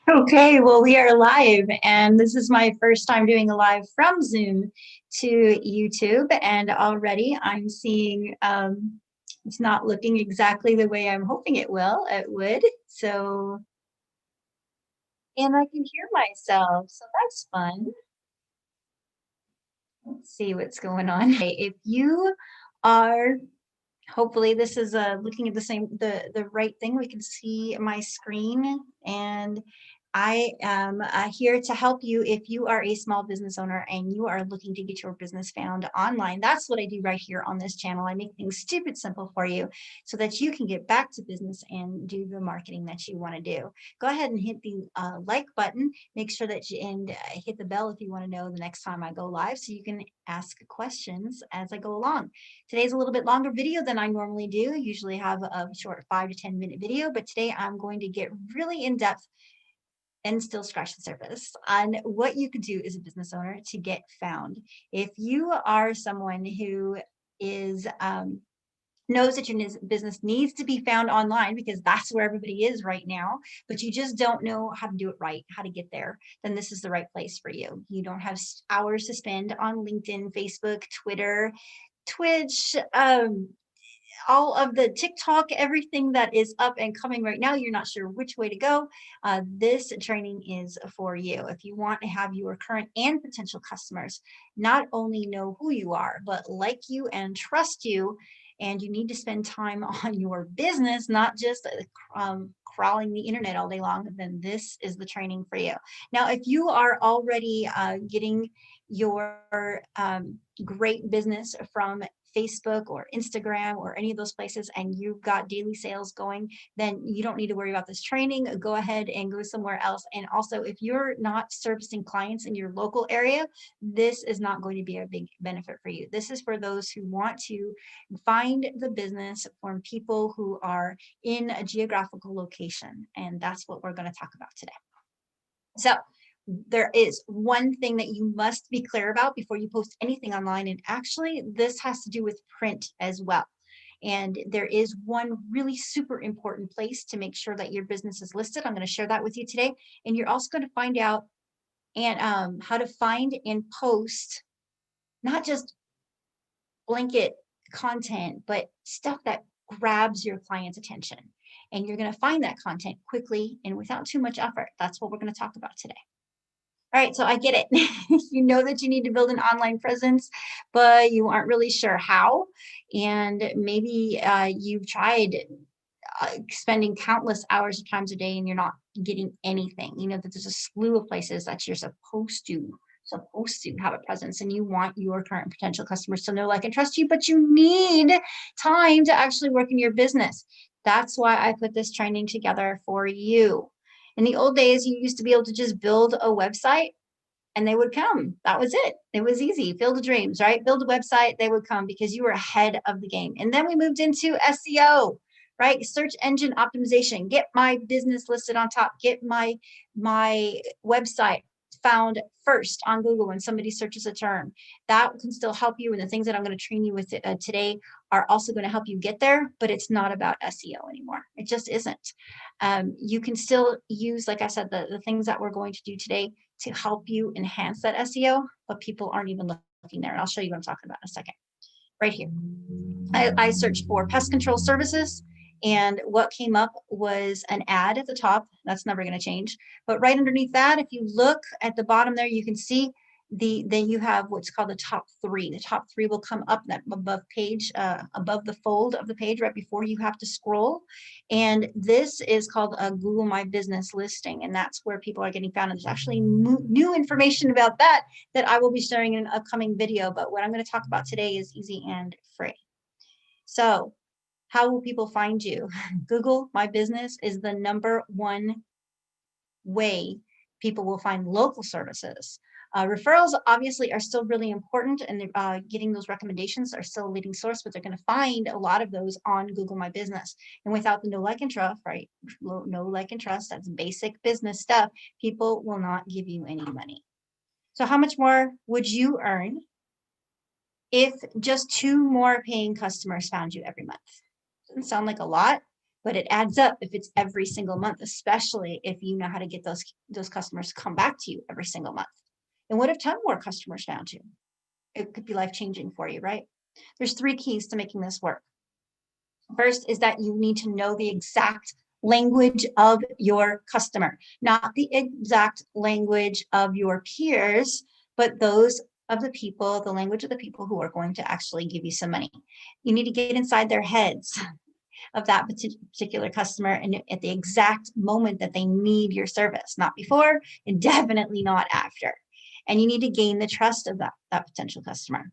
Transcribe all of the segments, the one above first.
Okay, well, we are live, and this is my first time doing a live from Zoom to YouTube, and already I'm seeing it's not looking exactly the way I'm hoping it would. So, and I can hear myself, so that's fun. Let's see what's going on. Hey, if you are hopefully this is looking at the right thing. We can see my screen, and I am here to help you if you are a small business owner and you are looking to get your business found online. That's what I do right here on this channel. I make things stupid simple for you so that you can get back to business and do the marketing that you want to do. Go ahead and hit the like button. Make sure that you hit the bell if you want to know the next time I go live, so you can ask questions as I go along. Today's a little bit longer video than I normally do. Usually have a short 5 to 10 minute video, but today I'm going to get really in depth and still scratch the surface on what you could do as a business owner to get found. If you are someone who is knows that your business needs to be found online because that's where everybody is right now, but you just don't know how to do it right, how to get there, then this is the right place for you. You don't have hours to spend on LinkedIn, Facebook, Twitter, Twitch, all of the TikTok, everything that is up and coming right now. You're not sure which way to go. This training is for you. If you want to have your current and potential customers not only know who you are, but like you and trust you, and you need to spend time on your business, not just crawling the internet all day long, then this is the training for you. Now, if you are already getting your great business from Facebook or Instagram or any of those places, and you've got daily sales going, then you don't need to worry about this training. Go ahead and go somewhere else. And also, if you're not servicing clients in your local area, this is not going to be a big benefit for you. This is for those who want to find the business from people who are in a geographical location. And that's what we're going to talk about today. So, there is one thing that you must be clear about before you post anything online, and actually this has to do with print as well. And there is one really super important place to make sure that your business is listed. I'm going to share that with you today, and you're also going to find out and how to find and post not just blanket content, but stuff that grabs your client's attention. And you're going to find that content quickly and without too much effort. That's what we're going to talk about today. All right, so I get it. You know that you need to build an online presence, but you aren't really sure how. And maybe you've tried spending countless hours of times a day and you're not getting anything. You know that there's a slew of places that you're supposed to have a presence, and you want your current potential customers to know, like, and trust you, but you need time to actually work in your business. That's why I put this training together for you. In the old days, you used to be able to just build a website and they would come. That was it. It was easy. Field of dreams, right? Build a website, they would come because you were ahead of the game. And then we moved into SEO, right? Search engine optimization. Get my business listed on top. Get my website found first on Google when somebody searches a term. That can still help you, and the things that I'm going to train you with today are also going to help you get there, but it's not about SEO anymore. It just isn't. You can still use, like I said, the things that we're going to do today to help you enhance that SEO, but people aren't even looking there. And I'll show you what I'm talking about in a second. Right here. I searched for pest control services, and what came up was an ad at the top. That's never going to change. But right underneath that, if you look at the bottom there, you can see then you have what's called the top three. The top three will come up that above page, above the fold of the page, right before you have to scroll. And this is called a Google My Business listing, and that's where people are getting found. And there's actually new information about that I will be sharing in an upcoming video. But what I'm going to talk about today is easy and free. So, how will people find you? Google My Business is the #1 way people will find local services. Referrals obviously are still really important, and getting those recommendations are still a leading source, but they're going to find a lot of those on Google My Business. And without the know, like, and trust, right? Know, like, and trust, that's basic business stuff. People will not give you any money. So how much more would you earn if just 2 more paying customers found you every month? Doesn't sound like a lot, but it adds up if it's every single month, especially if you know how to get those customers to come back to you every single month. And what if 10 more customers found you? It could be life-changing for you, right? There's 3 keys to making this work. First is that you need to know the exact language of your customer, not the exact language of your peers, but those of the people, the language of the people who are going to actually give you some money. You need to get inside their heads of that particular customer and at the exact moment that they need your service, not before and definitely not after. And you need to gain the trust of that potential customer.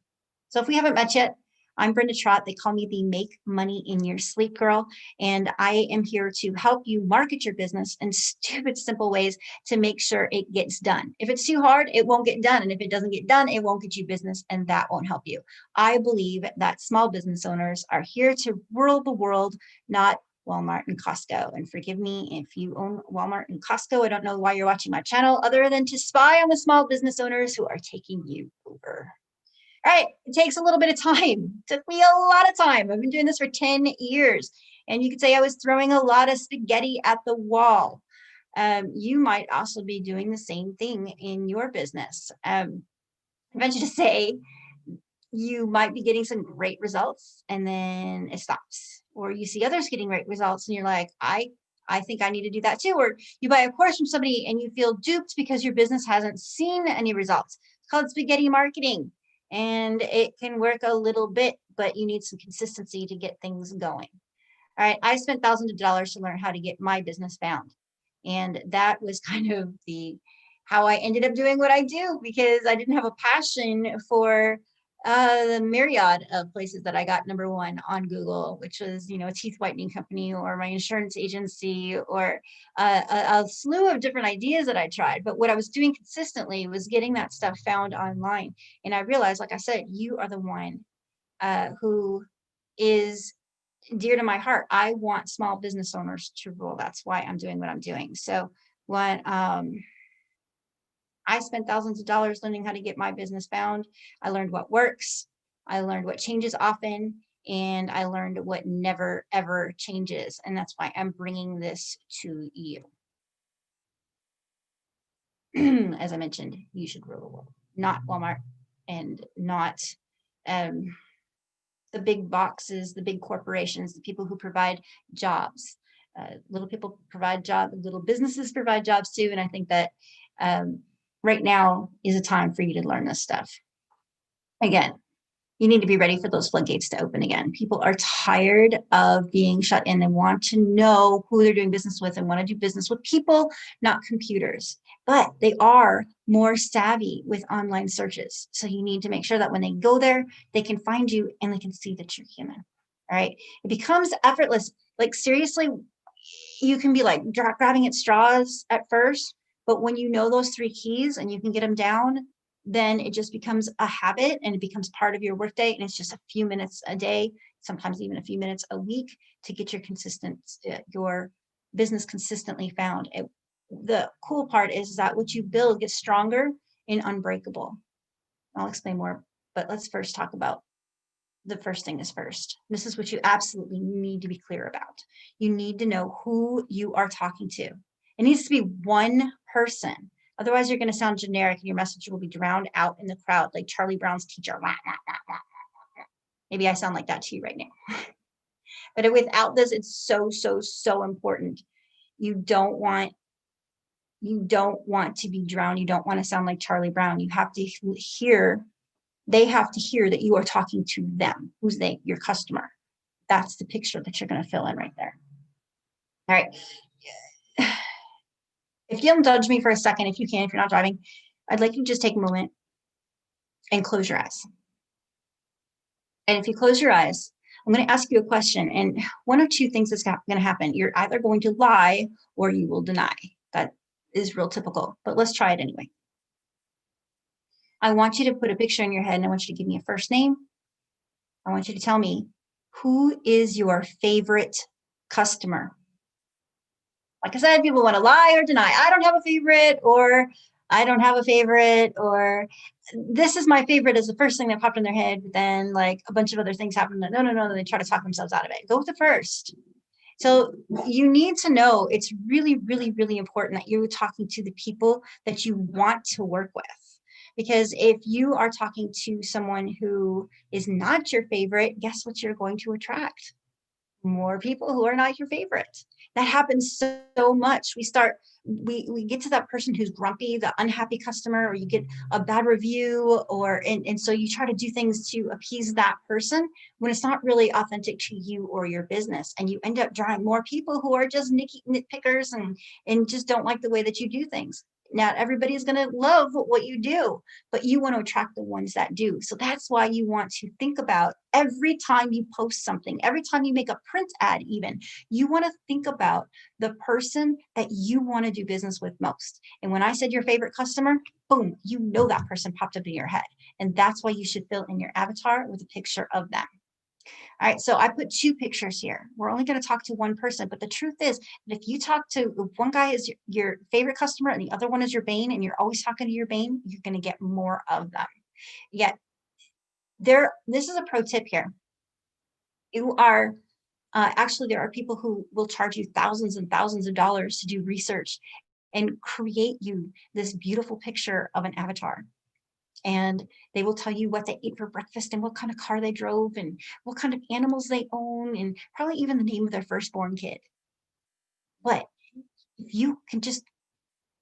So if we haven't met yet, I'm Brenda Trott. They call me the Make Money in Your Sleep Girl. And I am here to help you market your business in stupid, simple ways to make sure it gets done. If it's too hard, it won't get done. And if it doesn't get done, it won't get you business, and that won't help you. I believe that small business owners are here to rule the world, not Walmart and Costco. And forgive me if you own Walmart and Costco. I don't know why you're watching my channel other than to spy on the small business owners who are taking you over. All right, it takes a little bit of time. It took me a lot of time. I've been doing this for 10 years. And you could say I was throwing a lot of spaghetti at the wall. You might also be doing the same thing in your business. I venture to say you might be getting some great results and then it stops. Or you see others getting great results and you're like, I think I need to do that too. Or you buy a course from somebody and you feel duped because your business hasn't seen any results. It's called spaghetti marketing. And it can work a little bit, but you need some consistency to get things going. All right, I spent thousands of dollars to learn how to get my business found. And that was kind of how I ended up doing what I do, because I didn't have a passion for the myriad of places that I got number 1 on Google, which was, a teeth whitening company or my insurance agency or a slew of different ideas that I tried. But what I was doing consistently was getting that stuff found online. And I realized, like I said, you are the one who is dear to my heart. I want small business owners to rule. That's why I'm doing what I'm doing. So when I spent thousands of dollars learning how to get my business found, I learned what works. I learned what changes often, and I learned what never, ever changes. And that's why I'm bringing this to you. As I mentioned, you should rule the world, not Walmart and not the big boxes, the big corporations, the people who provide jobs. Little people provide jobs, little businesses provide jobs too. And I think that right now is a time for you to learn this stuff. Again, you need to be ready for those floodgates to open again. People are tired of being shut in. They want to know who they're doing business with and want to do business with people, not computers. But they are more savvy with online searches. So you need to make sure that when they go there, they can find you and they can see that you're human. All right. It becomes effortless. Like seriously, you can be like grabbing at straws at first, but when you know those 3 keys and you can get them down, then it just becomes a habit and it becomes part of your workday. And it's just a few minutes a day, sometimes even a few minutes a week to get your business consistently found. The cool part is that what you build gets stronger and unbreakable. I'll explain more, but let's first talk about the first thing is first. This is what you absolutely need to be clear about. You need to know who you are talking to. It needs to be one person. Otherwise, you're going to sound generic and your message will be drowned out in the crowd like Charlie Brown's teacher. Maybe I sound like that to you right now. But without this, it's so, so, so important. You don't want to be drowned. You don't want to sound like Charlie Brown. You have to hear, they have to hear that you are talking to them. Who's they? Your customer. That's the picture that you're going to fill in right there. All right. If you don't judge me for a second, if you can, if you're not driving, I'd like you to just take a moment and close your eyes. And if you close your eyes, I'm going to ask you a question. And one of 2 things is going to happen. You're either going to lie or you will deny. That is real typical, but let's try it anyway. I want you to put a picture in your head and I want you to give me a first name. I want you to tell me, who is your favorite customer? Like I said, people want to lie or deny. I don't have a favorite, or I don't have a favorite, or this is my favorite is the first thing that popped in their head. But then like a bunch of other things happen. No. They try to talk themselves out of it. Go with the first. So you need to know, it's really, really, really important that you're talking to the people that you want to work with. Because if you are talking to someone who is not your favorite, guess what you're going to attract? More people who are not your favorite. That happens so much. We get to that person who's grumpy, the unhappy customer, or you get a bad review, and so you try to do things to appease that person when it's not really authentic to you or your business, and you end up drawing more people who are just nitpickers and just don't like the way that you do things. Not everybody is going to love what you do, but you want to attract the ones that do. So that's why you want to think about every time you post something, every time you make a print ad, even, you want to think about the person that you want to do business with most. And when I said your favorite customer, boom, you know that person popped up in your head. And that's why you should fill in your avatar with a picture of them. All right, so I put 2 pictures here. We're only going to talk to one person, but the truth is that if you talk to, if one guy is your favorite customer and the other one is your bane, and you're always talking to your bane, you're going to get more of them. Yet this is a pro tip here. You are actually, there are people who will charge you thousands and thousands of dollars to do research and create you this beautiful picture of an avatar. And they will tell you what they ate for breakfast and what kind of car they drove and what kind of animals they own and probably even the name of their firstborn kid. But if you can just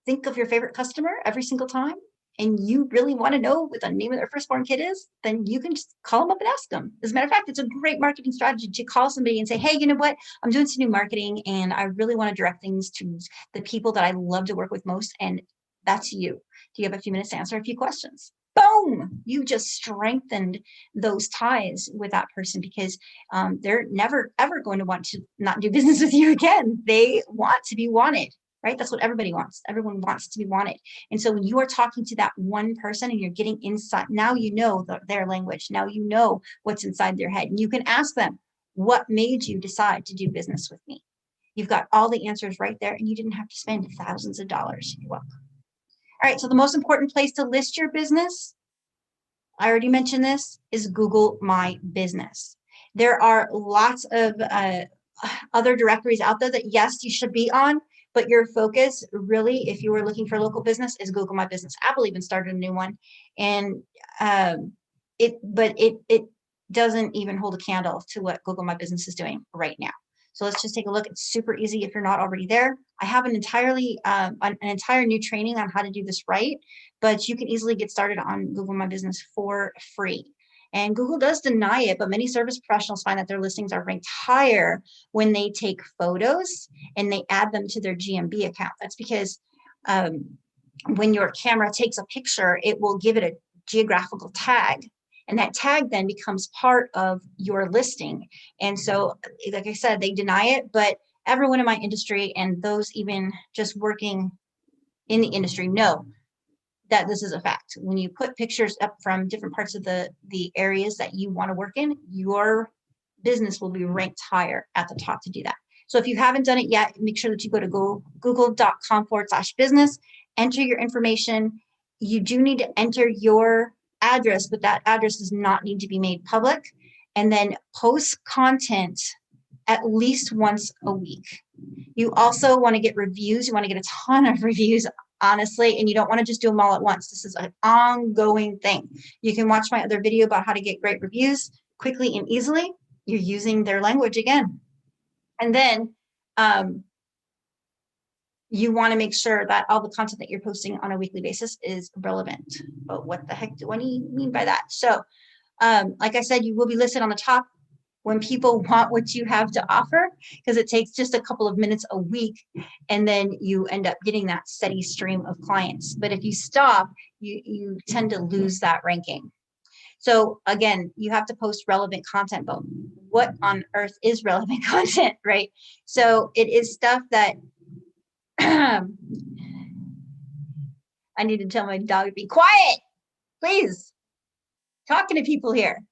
think of your favorite customer every single time and you really want to know what the name of their firstborn kid is, then you can just call them up and ask them. As a matter of fact, it's a great marketing strategy to call somebody and say, hey, you know what? I'm doing some new marketing and I really want to direct things to the people that I love to work with most. And that's you. Do you have a few minutes to answer a few questions? Boom, you just strengthened those ties with that person, because they're never, ever going to want to not do business with you again. They want to be wanted, right? That's what everybody wants. Everyone wants to be wanted. And so when you are talking to that one person and you're getting inside, now you know their language. Now you know what's inside their head. And you can ask them, what made you decide to do business with me? You've got all the answers right there, and you didn't have to spend thousands of dollars. You're welcome. All right, so the most important place to list your business, I already mentioned this, is Google My Business. There are lots of other directories out there that, yes, you should be on, but your focus really, if you were looking for a local business, is Google My Business. Apple even started a new one, and it doesn't even hold a candle to what Google My Business is doing right now. So let's just take a look. It's super easy if you're not already there. I have an entire new training on how to do this right, but you can easily get started on Google My Business for free. And Google does deny it, but many service professionals find that their listings are ranked higher when they take photos and they add them to their GMB account. That's because when your camera takes a picture, it will give it a geographical tag. And that tag then becomes part of your listing. And so, like I said, they deny it, but everyone in my industry and those even just working in the industry know that this is a fact. When you put pictures up from different parts of the areas that you want to work in, your business will be ranked higher at the top to do that. So if you haven't done it yet, make sure that you go to google.com/business, enter your information. You do need to enter your address, but that address does not need to be made public. And then post content at least once a week. You also want to get reviews. You want to get a ton of reviews, honestly, and you don't want to just do them all at once. This is an ongoing thing. You can watch my other video about how to get great reviews quickly and easily. You're using their language again. And then you want to make sure that all the content that you're posting on a weekly basis is relevant. But what the heck what do you mean by that? So like I said, you will be listed on the top when people want what you have to offer, because it takes just a couple of minutes a week, and then you end up getting that steady stream of clients. But if you stop, you tend to lose that ranking. So again, you have to post relevant content, but what on earth is relevant content, right? So it is stuff that I need to tell my dog to be quiet, please. Talking to people here.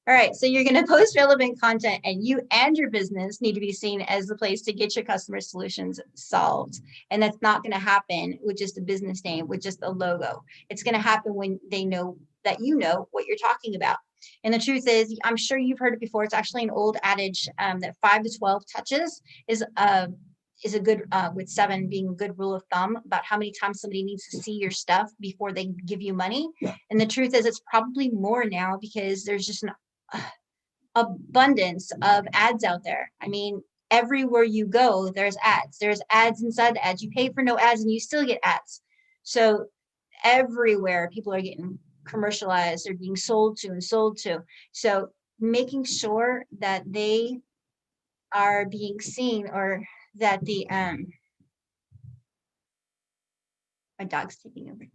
All right, so you're going to post relevant content, and you and your business need to be seen as the place to get your customer solutions solved. And that's not going to happen with just a business name, with just a logo. It's going to happen when they know that you know what you're talking about. And the truth is, I'm sure you've heard it before. It's actually an old adage that 5 to 12 touches is a good, with 7 being a good rule of thumb about how many times somebody needs to see your stuff before they give you money. And the truth is, it's probably more now because there's just an abundance of ads out there. I mean, everywhere you go, there's ads. There's ads inside the ads. You pay for no ads and you still get ads. So everywhere people are getting commercialized, they're being sold to and sold to. So making sure that they are being seen, or that the my dog's taking over.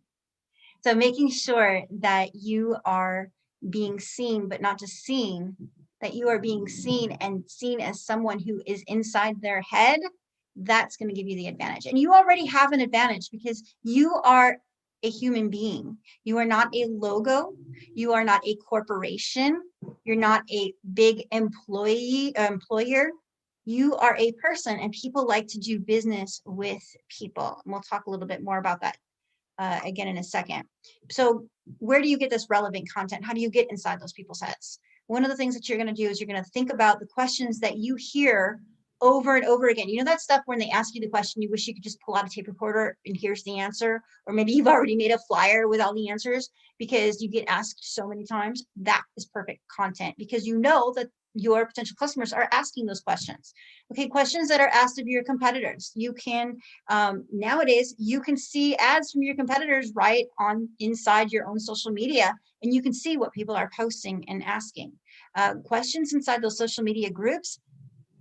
So making sure that you are being seen, but not just seen, that you are being seen and seen as someone who is inside their head, that's going to give you the advantage. And you already have an advantage because you are a human being. You are not a logo. You are not a corporation. You're not a big employer. You are a person, and people like to do business with people. And we'll talk a little bit more about that again in a second. So where do you get this relevant content? How do you get inside those people's heads? One of the things that you're going to do is you're going to think about the questions that you hear over and over again. You know that stuff when they ask you the question, you wish you could just pull out a tape recorder and here's the answer, or maybe you've already made a flyer with all the answers because you get asked so many times. That is perfect content because you know that your potential customers are asking those questions. Okay, questions that are asked of your competitors. You can, nowadays, you can see ads from your competitors right on inside your own social media, and you can see what people are posting and asking. Questions inside those social media groups,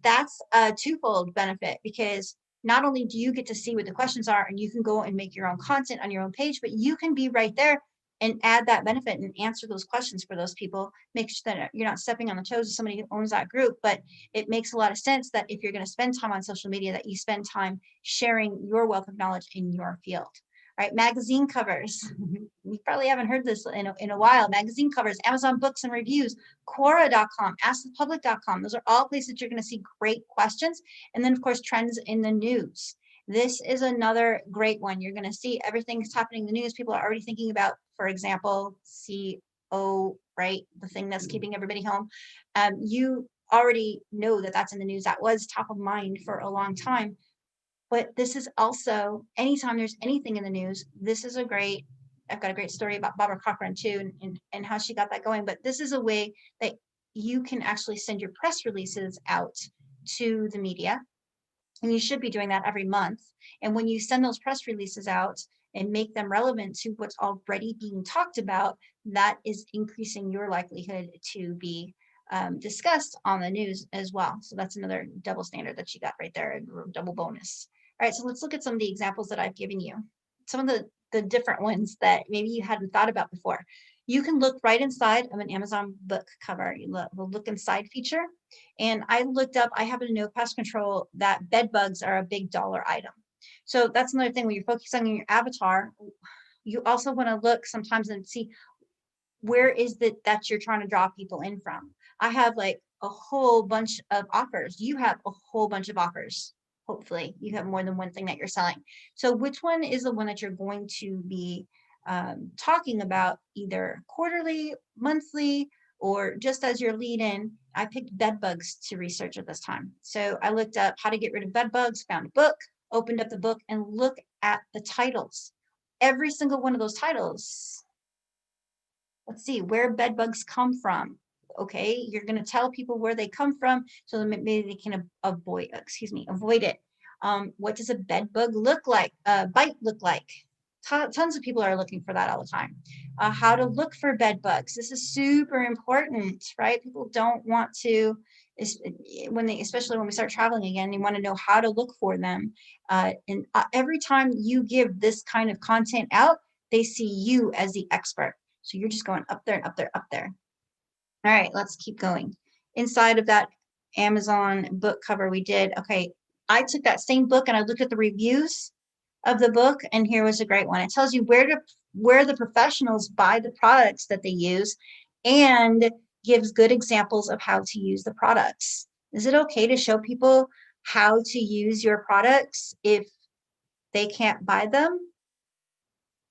that's a twofold benefit because not only do you get to see what the questions are and you can go and make your own content on your own page, but you can be right there and add that benefit and answer those questions for those people. Make sure that you're not stepping on the toes of somebody who owns that group, but it makes a lot of sense that if you're going to spend time on social media, that you spend time sharing your wealth of knowledge in your field. All right, magazine covers. You probably haven't heard this in a while. Magazine covers, Amazon books and reviews, Quora.com, AskThePublic.com. Those are all places you're going to see great questions. And then, of course, trends in the news. This is another great one. You're going to see everything that's happening in the news. People are already thinking about, for example, CO, right? The thing that's keeping everybody home. You already know that that's in the news. That was top of mind for a long time. But this is also, anytime there's anything in the news, this is a great, I've got a great story about Barbara Cochran too, and how she got that going. But this is a way that you can actually send your press releases out to the media. And you should be doing that every month. And when you send those press releases out and make them relevant to what's already being talked about, that is increasing your likelihood to be discussed on the news as well. So that's another double standard that you got right there, a double bonus. All right, so let's look at some of the examples that I've given you. Some of the different ones that maybe you hadn't thought about before. You can look right inside of an Amazon book cover. You the look inside feature. And I looked up, I happen to know pest control, that bed bugs are a big dollar item. So that's another thing when you're focusing on your avatar, you also want to look sometimes and see where is it that you're trying to draw people in from. I have like a whole bunch of offers. You have a whole bunch of offers. Hopefully you have more than one thing that you're selling. So which one is the one that you're going to be talking about either quarterly, monthly, or just as your lead in? I picked bed bugs to research at this time. So I looked up how to get rid of bed bugs, found a book, opened up the book, and look at the titles. Every single one of those titles, let's see, where bed bugs come from. Okay, you're going to tell people where they come from so that maybe they can avoid it. What does a bed bug look like? Bite look like? Tons of people are looking for that all the time. How to look for bed bugs. This is super important, right? People don't want to, especially when we start traveling again, they want to know how to look for them. And every time you give this kind of content out, they see you as the expert. So you're just going up there and up there, up there. All right, let's keep going. Inside of that Amazon book cover we did, okay, I took that same book and I looked at the reviews of the book, and here was a great one. It tells you where the professionals buy the products that they use and gives good examples of how to use the products. Is it okay to show people how to use your products if they can't buy them?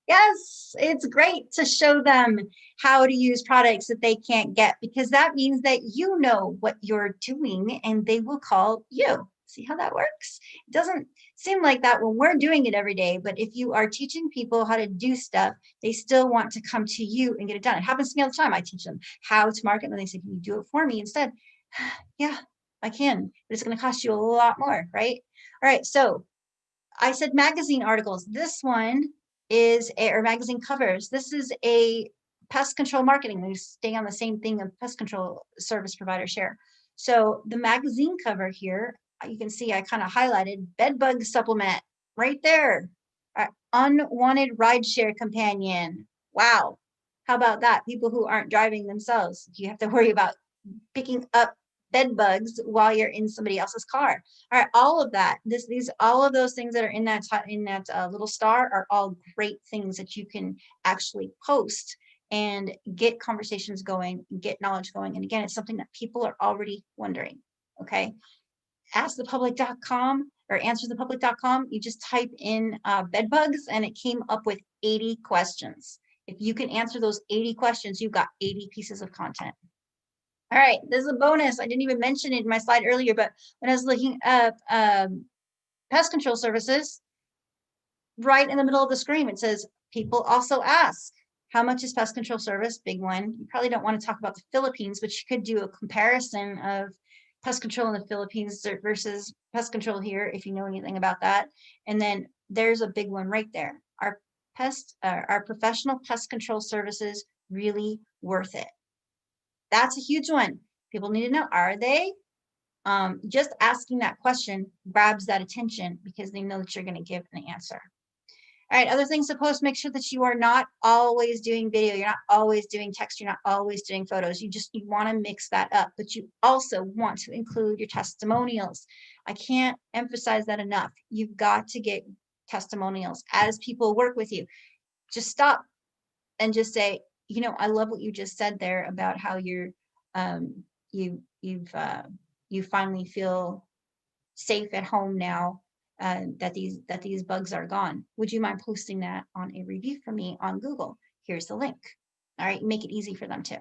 Yes, it's great to show them how to use products that they can't get, because that means that you know what you're doing and they will call you. See how that works? It doesn't seem like that when we're doing it every day, but if you are teaching people how to do stuff, they still want to come to you and get it done. It happens to me all the time. I teach them how to market, and they say, "Can you do it for me instead?" Yeah, I can, but it's going to cost you a lot more, right? All right, so I said magazine articles. This one is or magazine covers. This is a pest control marketing. We stay on the same thing of pest control service provider share. So the magazine cover here, you can see I kind of highlighted bed bug supplement right there. Unwanted rideshare companion. Wow. How about that? People who aren't driving themselves. You have to worry about picking up bed bugs while you're in somebody else's car. All right, all of that, all of those things that are in that little star are all great things that you can actually post and get conversations going, get knowledge going. And again, it's something that people are already wondering. Okay, askthepublic.com or answerthepublic.com. You just type in bed bugs, and it came up with 80 questions. If you can answer those 80 questions, you've got 80 pieces of content. All right, this is a bonus. I didn't even mention it in my slide earlier, but when I was looking up pest control services, right in the middle of the screen, it says, people also ask, how much is pest control service? Big one. You probably don't want to talk about the Philippines, but you could do a comparison of pest control in the Philippines versus pest control here, if you know anything about that. And then there's a big one right there. Our professional pest control services really worth it? That's a huge one. People need to know, are they? Just asking that question grabs that attention because they know that you're going to give an answer. All right, other things to post, make sure that you are not always doing video, you're not always doing text, you're not always doing photos. You want to mix that up, but you also want to include your testimonials. I can't emphasize that enough. You've got to get testimonials as people work with you. Just stop and just say, I love what you just said there about how you're you finally feel safe at home now, that these bugs are gone. Would you mind posting that on a review for me on Google? Here's the link. All right, make it easy for them too.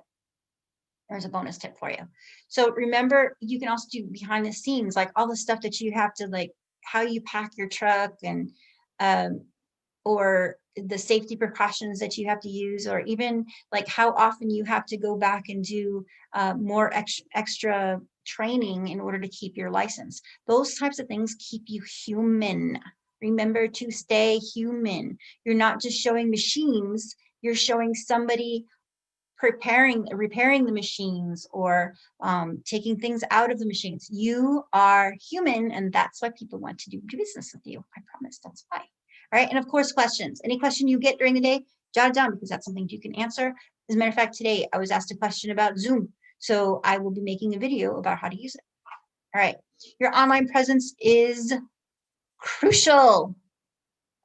There's a bonus tip for you. So remember, you can also do behind the scenes, like all the stuff that you have to, like how you pack your truck, and or the safety precautions that you have to use, or even like how often you have to go back and do more extra training in order to keep your license. Those types of things keep you human. Remember to stay human. You're not just showing machines, you're showing somebody repairing the machines, or taking things out of the machines. You are human, and that's why people want to do business with you. I promise, that's why. All right, and of course, questions. Any question you get during the day, jot it down, because that's something you can answer. As a matter of fact, today I was asked a question about Zoom, so I will be making a video about how to use it. All right, your online presence is crucial.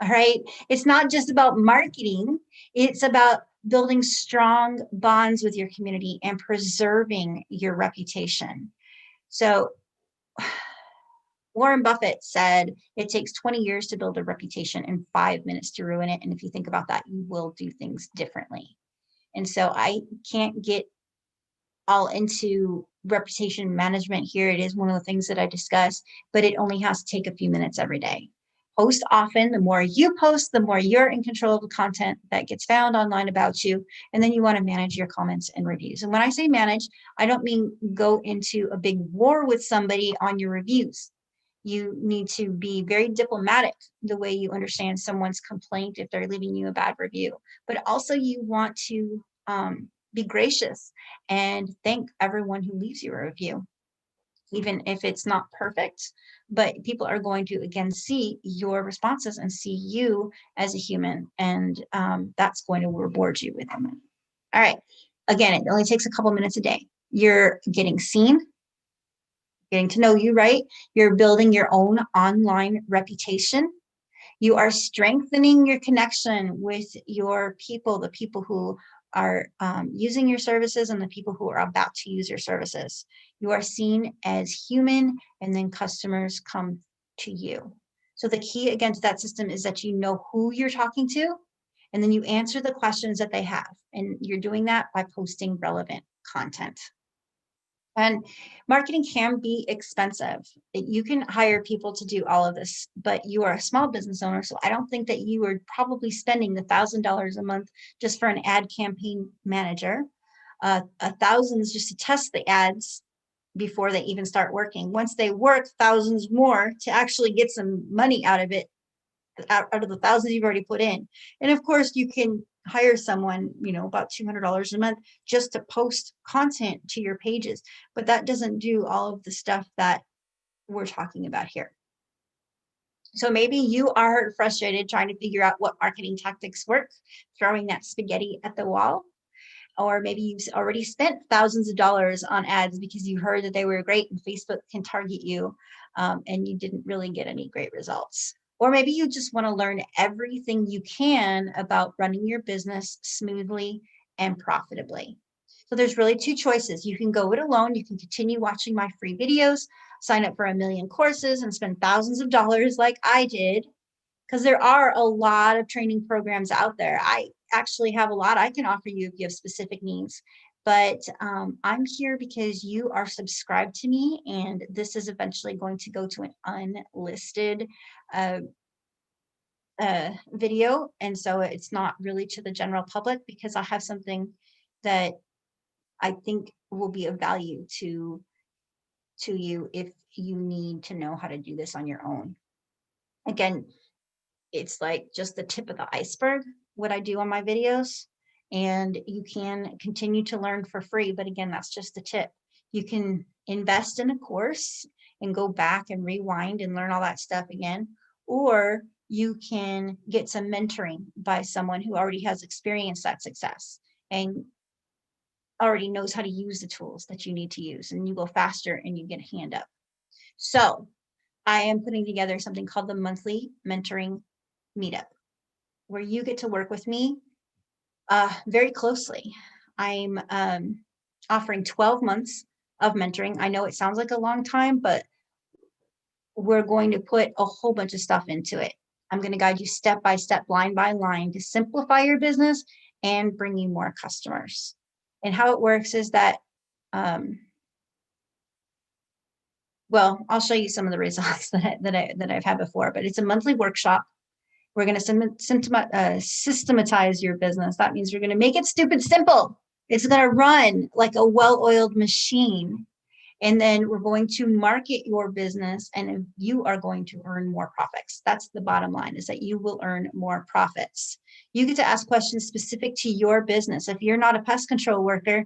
All right, it's not just about marketing, it's about building strong bonds with your community and preserving your reputation. So Warren Buffett said it takes 20 years to build a reputation and 5 minutes to ruin it. And if you think about that, you will do things differently. And so I can't get all into reputation management here. It is one of the things that I discuss, but it only has to take a few minutes every day. Post often. The more you post, the more you're in control of the content that gets found online about you. And then you want to manage your comments and reviews. And when I say manage, I don't mean go into a big war with somebody on your reviews. You need to be very diplomatic the way you understand someone's complaint if they're leaving you a bad review. But also you want to be gracious and thank everyone who leaves you a review, even if it's not perfect. But people are going to, again, see your responses and see you as a human, and that's going to reward you with them. All right. Again, it only takes a couple minutes a day. You're getting seen, getting to know you, right? You're building your own online reputation. You are strengthening your connection with your people, the people who are using your services and the people who are about to use your services. You are seen as human, and then customers come to you. So the key, again, to that system is that you know who you're talking to And then you answer the questions that they have. And you're doing that by posting relevant content. And marketing can be expensive. You can hire people to do all of this, but you are a small business owner. So I don't think that you are probably spending the $1,000 a month just for an ad campaign manager. Thousands just to test the ads before they even start working. Once they work, thousands more to actually get some money out of it, out of the thousands you've already put in. And of course, you can hire someone, about $200 a month just to post content to your pages. But that doesn't do all of the stuff that we're talking about here. So maybe you are frustrated trying to figure out what marketing tactics work, throwing that spaghetti at the wall. Or maybe you've already spent thousands of dollars on ads because you heard that they were great and Facebook can target you, and you didn't really get any great results. Or maybe you just want to learn everything you can about running your business smoothly and profitably. So there's really two choices. You can go it alone. You can continue watching my free videos, sign up for 1 million courses, and spend thousands of dollars like I did, because there are a lot of training programs out there. I actually have a lot I can offer you if you have specific needs, but I'm here because you are subscribed to me, and this is eventually going to go to an unlisted video. And so it's not really to the general public, because I have something that I think will be of value to you if you need to know how to do this on your own. Again, it's like just the tip of the iceberg, what I do on my videos, and you can continue to learn for free. But again, that's just the tip. You can invest in a course and go back and rewind and learn all that stuff again, or you can get some mentoring by someone who already has experienced that success and already knows how to use the tools that you need to use, and you go faster and you get a hand up. So I am putting together something called the monthly mentoring meetup, where you get to work with me very closely. I'm offering 12 months of mentoring. I know it sounds like a long time, but we're going to put a whole bunch of stuff into it. I'm going to guide you step by step, line by line, to simplify your business and bring you more customers. And how it works is that, well, I'll show you some of the results that I've had before, but it's a monthly workshop. We're going to systematize your business. That means you're going to make it stupid simple. It's going to run like a well-oiled machine. And then we're going to market your business, and you are going to earn more profits. That's the bottom line, is that you will earn more profits. You get to ask questions specific to your business. If you're not a pest control worker,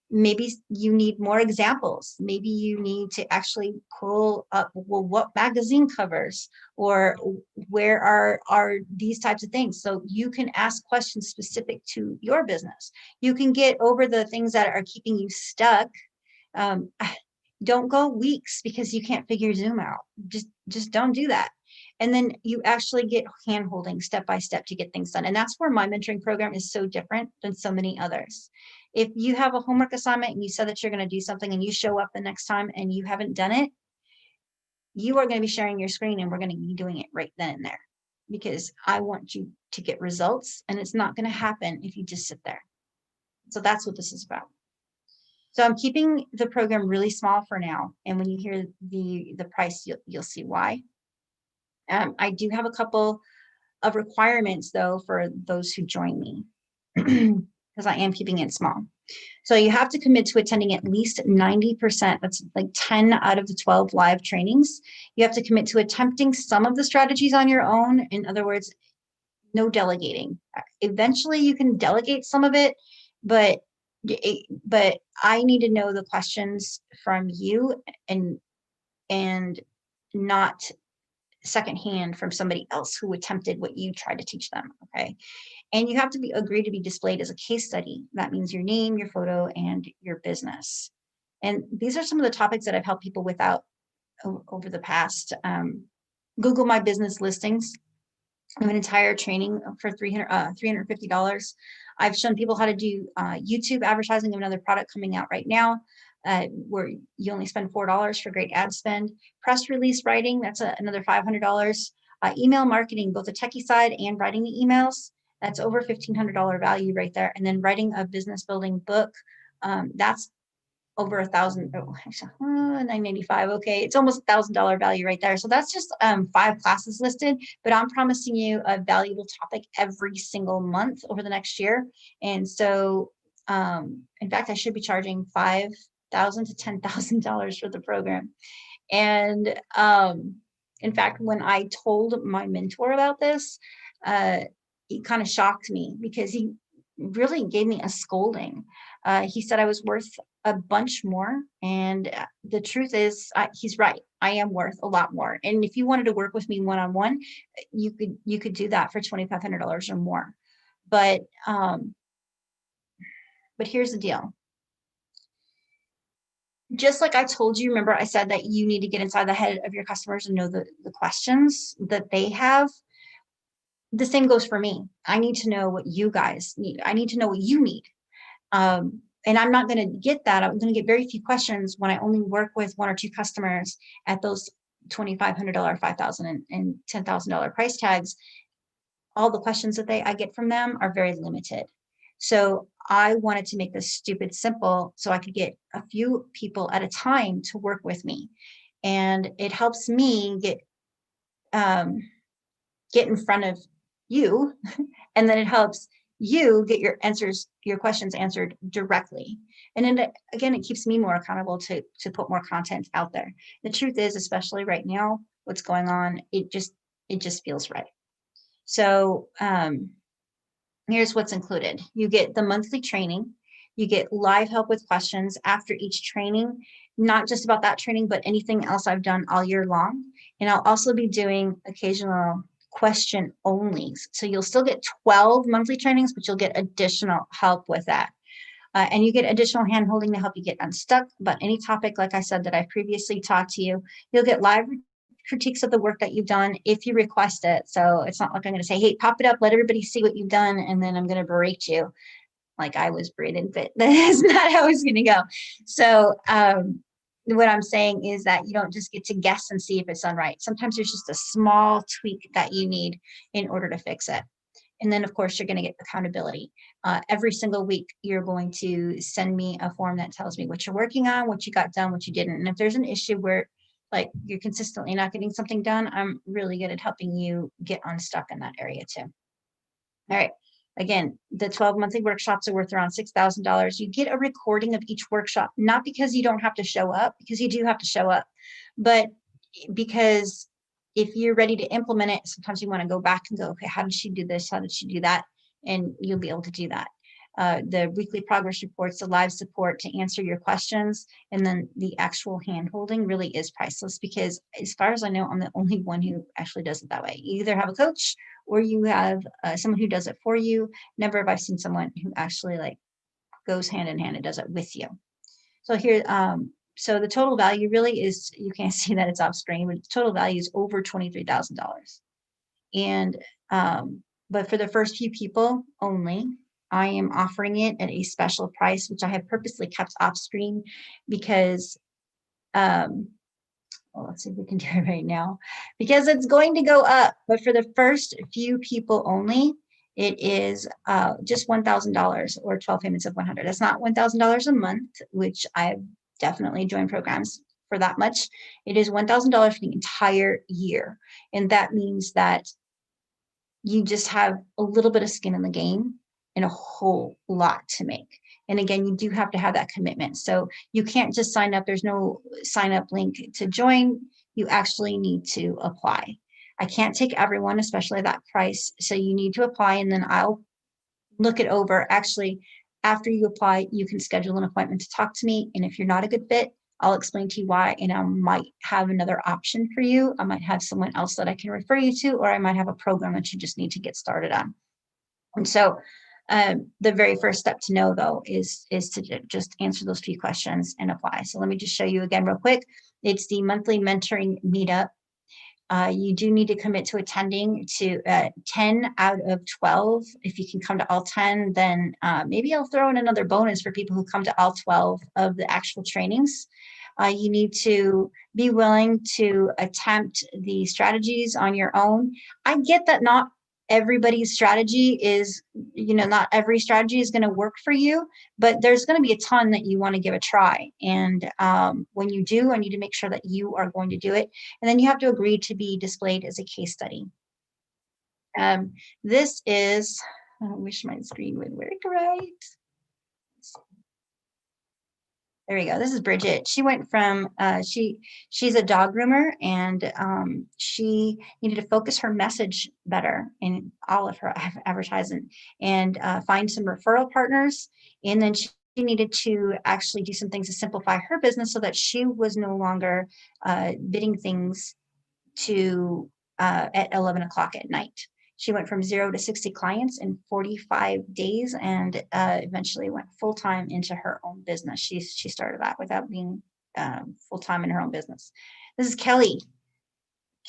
maybe you need more examples. Maybe you need to actually pull up, well, what magazine covers, or where are these types of things. So you can ask questions specific to your business. You can get over the things that are keeping you stuck. Don't go weeks because you can't figure Zoom out. Just don't do that. And then you actually get hand holding step by step to get things done. And that's where my mentoring program is so different than so many others. If you have a homework assignment and you said that you're going to do something and you show up the next time and you haven't done it, you are going to be sharing your screen, and we're going to be doing it right then and there, because I want you to get results, and it's not going to happen if you just sit there. So that's what this is about. So I'm keeping the program really small for now. And when you hear the price, you'll see why. I do have a couple of requirements, though, for those who join me, because I am keeping it small. So you have to commit to attending at least 90%. That's like 10 out of the 12 live trainings. You have to commit to attempting some of the strategies on your own. In other words, no delegating. Eventually you can delegate some of it, but I need to know the questions from you, and not secondhand from somebody else who attempted what you tried to teach them. Okay. And you have to agree to be displayed as a case study. That means your name, your photo, and your business. And these are some of the topics that I've helped people with over the past. Google My Business listings. I have an entire training for $350. I've shown people how to do YouTube advertising of another product coming out right now, where you only spend $4 for great ad spend. Press release writing, that's another $500. Email marketing, both the techie side and writing the emails. That's over $1,500 value right there. And then writing a business building book, that's over $1,000. Oh, 995. Okay, it's almost $1,000 value right there. So that's just 5 classes listed, but I'm promising you a valuable topic every single month over the next year. And so, in fact, I should be charging $5,000 to $10,000 for the program. And in fact, when I told my mentor about this, he kind of shocked me because he really gave me a scolding. He said I was worth a bunch more. And the truth is, he's right. I am worth a lot more. And if you wanted to work with me one-on-one, you could do that for $2,500 or more. But here's the deal. Just like I told you, remember I said that you need to get inside the head of your customers and know the questions that they have. The same goes for me. I need to know what you guys need. I need to know what you need. And I'm not going to get that. I'm going to get very few questions when I only work with 1 or 2 customers at those $2,500, $5,000, and $10,000 price tags. All the questions that I get from them are very limited. So I wanted to make this stupid simple so I could get a few people at a time to work with me. And it helps me get in front of you. And then it helps you get your questions answered directly. And then again, it keeps me more accountable to put more content out there. The truth is, especially right now, what's going on, it just feels right. So here's what's included. You get the monthly training. You get live help with questions after each training, not just about that training, but anything else I've done all year long. And I'll also be doing occasional question onlys. So you'll still get 12 monthly trainings, but you'll get additional help with that. And you get additional hand-holding to help you get unstuck about any topic, like I said, that I previously taught to you. You'll get live critiques of the work that you've done if you request it. So it's not like I'm going to say, hey, pop it up, let everybody see what you've done, and then I'm going to berate you like I was berated, but that's not how it's going to go. So what I'm saying is that you don't just get to guess and see if it's done right. Sometimes there's just a small tweak that you need in order to fix it. And then, of course, you're going to get accountability. Every single week, you're going to send me a form that tells me what you're working on, what you got done, what you didn't. And if there's an issue where like you're consistently not getting something done, I'm really good at helping you get unstuck in that area too. All right. Again, the 12 monthly workshops are worth around $6,000. You get a recording of each workshop, not because you don't have to show up, because you do have to show up, but because if you're ready to implement it, sometimes you want to go back and go, okay, how did she do this? How did she do that? And you'll be able to do that. The weekly progress reports, the live support to answer your questions, and then the actual hand-holding really is priceless because as far as I know, I'm the only one who actually does it that way. You either have a coach or you have someone who does it for you. Never have I seen someone who actually like goes hand in hand and does it with you. So here, so the total value really is, you can't see that it's off screen, but the total value is over $23,000. And, but for the first few people only, I am offering it at a special price, which I have purposely kept off screen because, well, let's see if we can do it right now, because it's going to go up. But for the first few people only, it is just $1,000 or 12 payments of $100. That's not $1,000 a month, which I've definitely joined programs for that much. It is $1,000 for the entire year. And that means that you just have a little bit of skin in the game and a whole lot to make. And again, you do have to have that commitment. So you can't just sign up. There's no sign up link to join. You actually need to apply. I can't take everyone, especially that price. So you need to apply and then I'll look it over. Actually, after you apply, you can schedule an appointment to talk to me. And if you're not a good fit, I'll explain to you why, and I might have another option for you. I might have someone else that I can refer you to, or I might have a program that you just need to get started on. And so the very first step to know, though, is to just answer those few questions and apply. So let me just show you again real quick. It's the monthly mentoring meetup. You do need to commit to attending to 10 out of 12. If you can come to all 10, then maybe I'll throw in another bonus for people who come to all 12 of the actual trainings. You need to be willing to attempt the strategies on your own. I get that not everybody's strategy is, not every strategy is going to work for you, but there's going to be a ton that you want to give a try. And when you do, I need to make sure that you are going to do it. And then you have to agree to be displayed as a case study. Um, this is, I wish my screen would work right. There we go. This is Bridget. She went from she's a dog groomer, and she needed to focus her message better in all of her advertising, and find some referral partners. And then she needed to actually do some things to simplify her business so that she was no longer bidding things to at 11 o'clock at night. She went from 0 to 60 clients in 45 days, and eventually went full-time into her own business. She started that without being full-time in her own business. This is Kelly.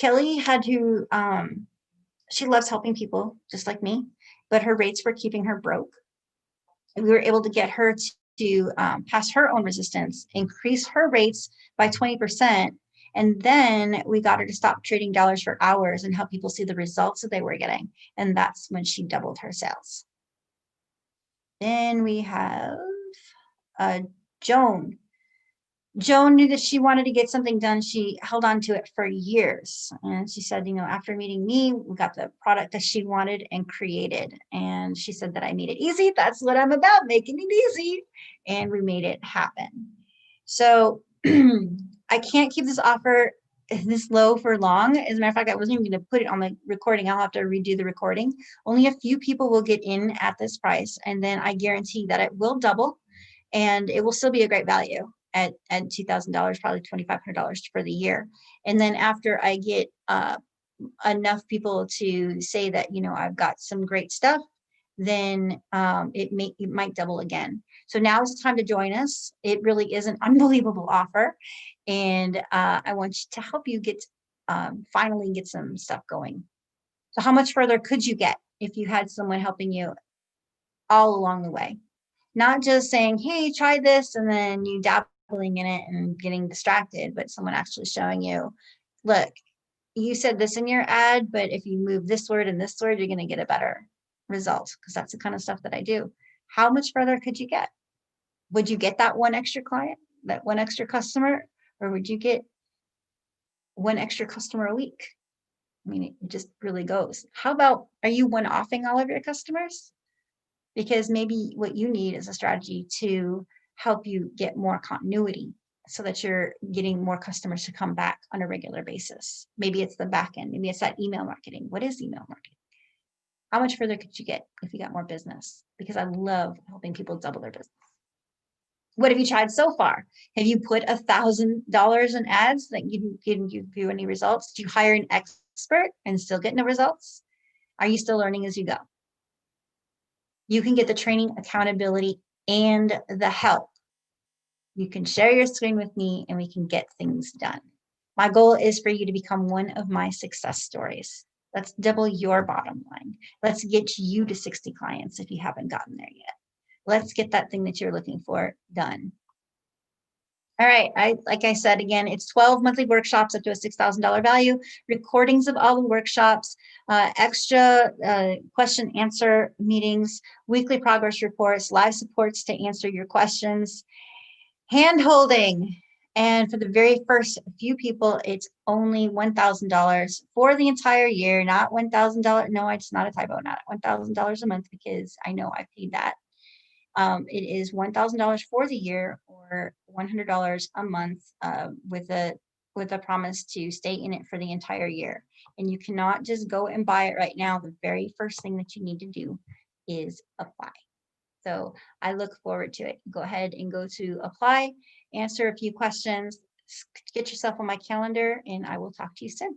Kelly had to, she loves helping people just like me, but her rates were keeping her broke. And we were able to get her to pass her own resistance, increase her rates by 20%. And then we got her to stop trading dollars for hours and help people see the results that they were getting. And that's when she doubled her sales. Then we have Joan. Joan knew that she wanted to get something done. She held on to it for years. And she said, after meeting me, we got the product that she wanted and created. And she said that I made it easy. That's what I'm about, making it easy. And we made it happen. So I can't keep this offer this low for long. As a matter of fact, I wasn't even going to put it on the recording. I'll have to redo the recording. Only a few people will get in at this price. And then I guarantee that it will double, and it will still be a great value at $2,000, probably $2,500 for the year. And then after I get enough people to say that, I've got some great stuff, then it might double again. So now it's time to join us. It really is an unbelievable offer. And I want to help you get finally get some stuff going. So how much further could you get if you had someone helping you all along the way? Not just saying, hey, try this, and then you dabbling in it and getting distracted, but someone actually showing you, look, you said this in your ad, but if you move this word and this word, you're going to get a better result, because that's the kind of stuff that I do. How much further could you get? Would you get that one extra client, that one extra customer, or would you get one extra customer a week? I mean, it just really goes. How about, are you one-offing all of your customers? Because maybe what you need is a strategy to help you get more continuity so that you're getting more customers to come back on a regular basis. Maybe it's the back end. Maybe it's that email marketing. What is email marketing? How much further could you get if you got more business? Because I love helping people double their business. What have you tried so far? Have you put $1,000 in ads that didn't give you any results? Did you hire an expert and still get no results? Are you still learning as you go? You can get the training, accountability, and the help. You can share your screen with me and we can get things done. My goal is for you to become one of my success stories. Let's double your bottom line. Let's get you to 60 clients if you haven't gotten there yet. Let's get that thing that you're looking for done. All right, like I said, again, it's 12 monthly workshops up to a $6,000 value, recordings of all the workshops, extra question answer meetings, weekly progress reports, live supports to answer your questions, hand holding. And for the very first few people, it's only $1,000 for the entire year, not $1,000. No, it's not a typo, not $1,000 a month, because I know I paid that. It is $1,000 for the year, or $100 a month, with a promise to stay in it for the entire year. And you cannot just go and buy it right now. The very first thing that you need to do is apply. So I look forward to it. Go ahead and go to apply, answer a few questions, get yourself on my calendar, and I will talk to you soon.